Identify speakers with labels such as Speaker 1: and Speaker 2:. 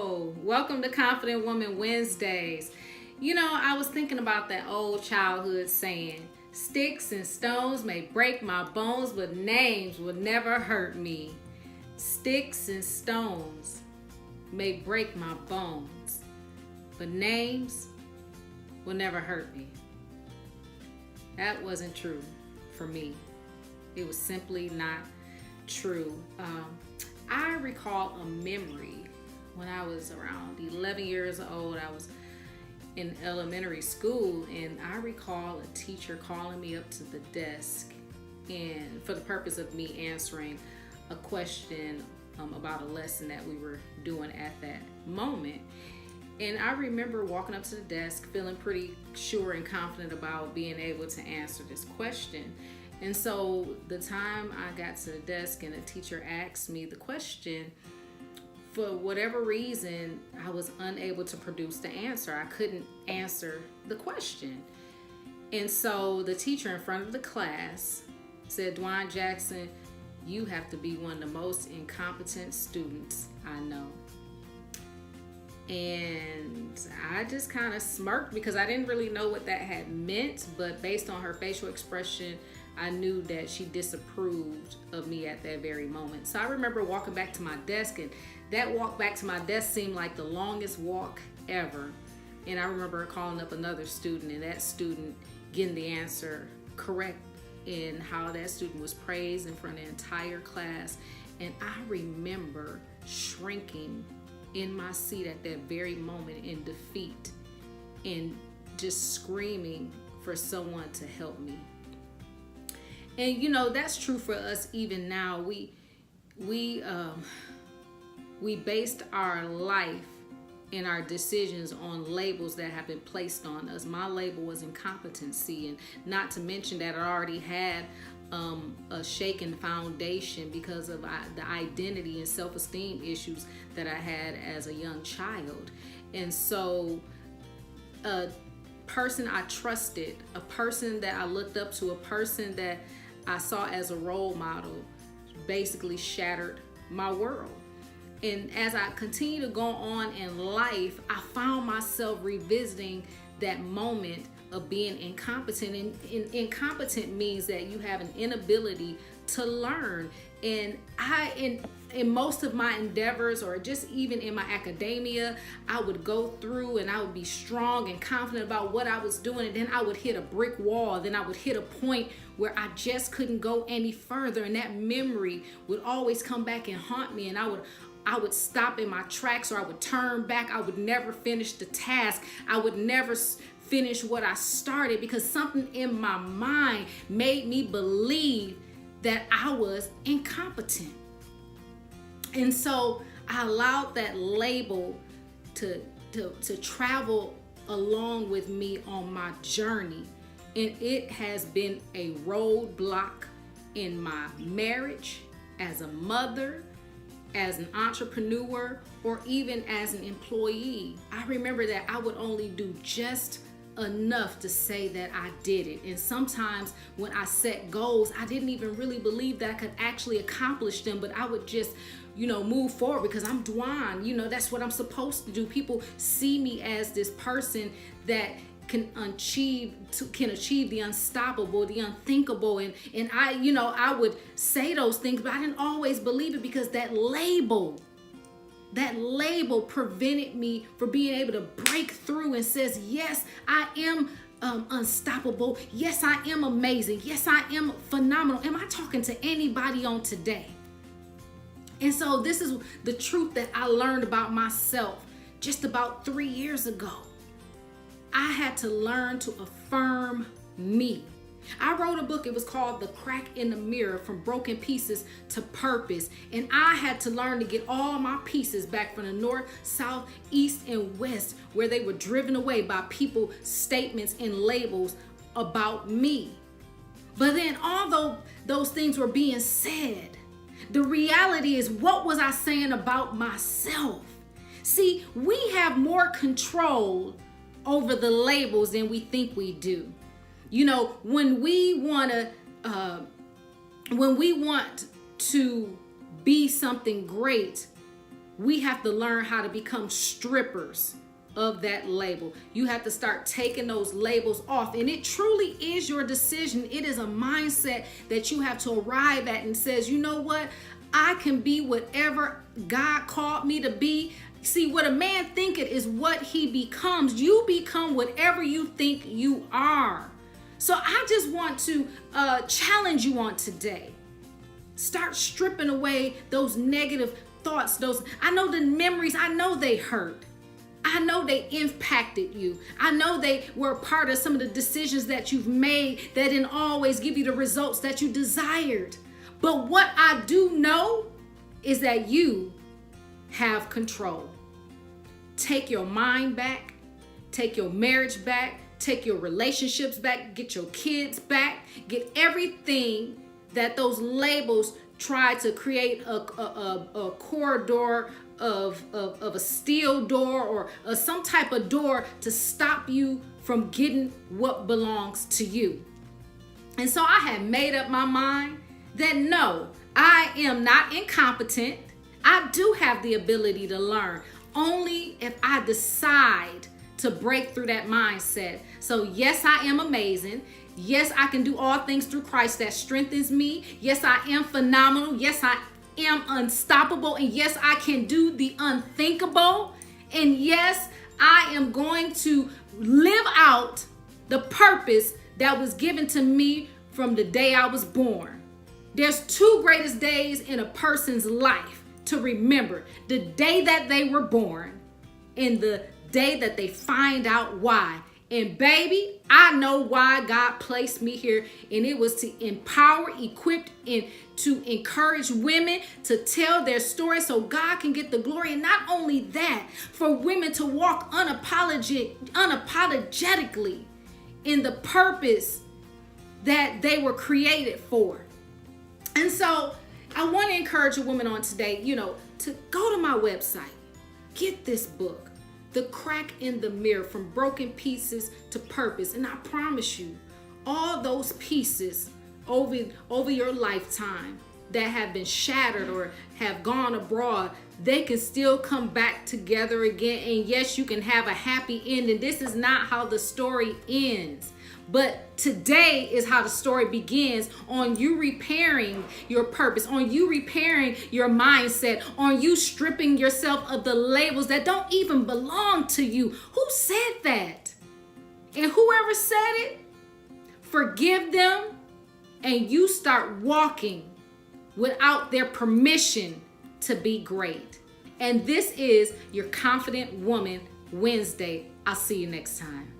Speaker 1: Hello, welcome to Confident Woman Wednesdays. You know, I was thinking about that old childhood saying, sticks and stones may break my bones, but names will never hurt me. Sticks and stones may break my bones, but names will never hurt me. That wasn't true for me. It was simply not true. I recall a memory when I was around 11 years old. I was in elementary school, and I recall a teacher calling me up to the desk and for the purpose of me answering a question about a lesson that we were doing at that moment. And I remember walking up to the desk feeling pretty sure and confident about being able to answer this question. And so the time I got to the desk and the teacher asked me the question, for whatever reason, I was unable to produce the answer. I couldn't answer the question. And so the teacher in front of the class said, "Dwayne Jackson, you have to be one of the most incompetent students I know." And I just kind of smirked because I didn't really know what that had meant, but based on her facial expression, I knew that she disapproved of me at that very moment. So I remember walking back to my desk, and that walk back to my desk seemed like the longest walk ever. And I remember calling up another student, and that student getting the answer correct, and how that student was praised in front of the entire class. And I remember shrinking in my seat at that very moment in defeat and just screaming for someone to help me. And you know, that's true for us even now. We based our life and our decisions on labels that have been placed on us. My label was incompetency, and not to mention that I already had a shaken foundation because of the identity and self-esteem issues that I had as a young child. And so a person I trusted, a person that I looked up to, a person that I saw as a role model basically shattered my world. And as I continue to go on in life, I found myself revisiting that moment of being incompetent. And incompetent means that you have an inability to learn. And in most of my endeavors, or just even in my academia, I would go through and I would be strong and confident about what I was doing, and then I would hit a brick wall. Then I would hit a point where I just couldn't go any further, and that memory would always come back and haunt me, and I would stop in my tracks, or I would turn back. I would never finish the task. I would never finish what I started, because something in my mind made me believe that I was incompetent. And so I allowed that label to travel along with me on my journey. And it has been a roadblock in my marriage, as a mother, as an entrepreneur, or even as an employee. I remember that I would only do just enough to say that I did it. And sometimes when I set goals, I didn't even really believe that I could actually accomplish them, but I would just, move forward because I'm Dwan. That's what I'm supposed to do. People see me as this person that can achieve the unstoppable, the unthinkable. And I would say those things, but I didn't always believe it, because that label prevented me from being able to break through and says, yes, I am unstoppable. Yes, I am amazing. Yes, I am phenomenal. Am I talking to anybody on today? And so this is the truth that I learned about myself just about 3 years ago. I had to learn to affirm me. I wrote a book. It was called The Crack in the Mirror: From Broken Pieces to Purpose. And I had to learn to get all my pieces back from the north, south, east, and west, where they were driven away by people's statements and labels about me. But then, although those things were being said, the reality is, what was I saying about myself? See, we have more control over the labels than we think we do. When we want to be something great, we have to learn how to become strippers of that label. You have to start taking those labels off. And it truly is your decision. It is a mindset that you have to arrive at and says, you know what? I can be whatever God called me to be. See, what a man thinketh is what he becomes. You become whatever you think you are. So I just want to challenge you on today. Start stripping away those negative thoughts. I know the memories, I know they hurt. I know they impacted you. I know they were a part of some of the decisions that you've made that didn't always give you the results that you desired. But what I do know is that you have control. Take your mind back, take your marriage back, take your relationships back, get your kids back, get everything that those labels try to create a corridor of a steel door or some type of door to stop you from getting what belongs to you. And so I had made up my mind that no, I am not incompetent. I do have the ability to learn, only if I decide to break through that mindset. So yes, I am amazing. Yes, I can do all things through Christ that strengthens me. Yes, I am phenomenal. Yes, I am unstoppable. And yes, I can do the unthinkable. And yes, I am going to live out the purpose that was given to me from the day I was born. There's two greatest days in a person's life to remember: the day that they were born and the day that they find out why. And baby, I know why God placed me here, and it was to empower, equip, and to encourage women to tell their story so God can get the glory. And not only that, for women to walk unapologetically in the purpose that they were created for. And so I want to encourage a woman on today, to go to my website, get this book, The Crack in the Mirror, From Broken Pieces to Purpose. And I promise you, all those pieces over your lifetime that have been shattered or have gone abroad, they can still come back together again. And yes, you can have a happy ending. This is not how the story ends. But today is how the story begins, on you repairing your purpose, on you repairing your mindset, on you stripping yourself of the labels that don't even belong to you. Who said that? And whoever said it, forgive them, and you start walking without their permission to be great. And this is your Confident Woman Wednesday. I'll see you next time.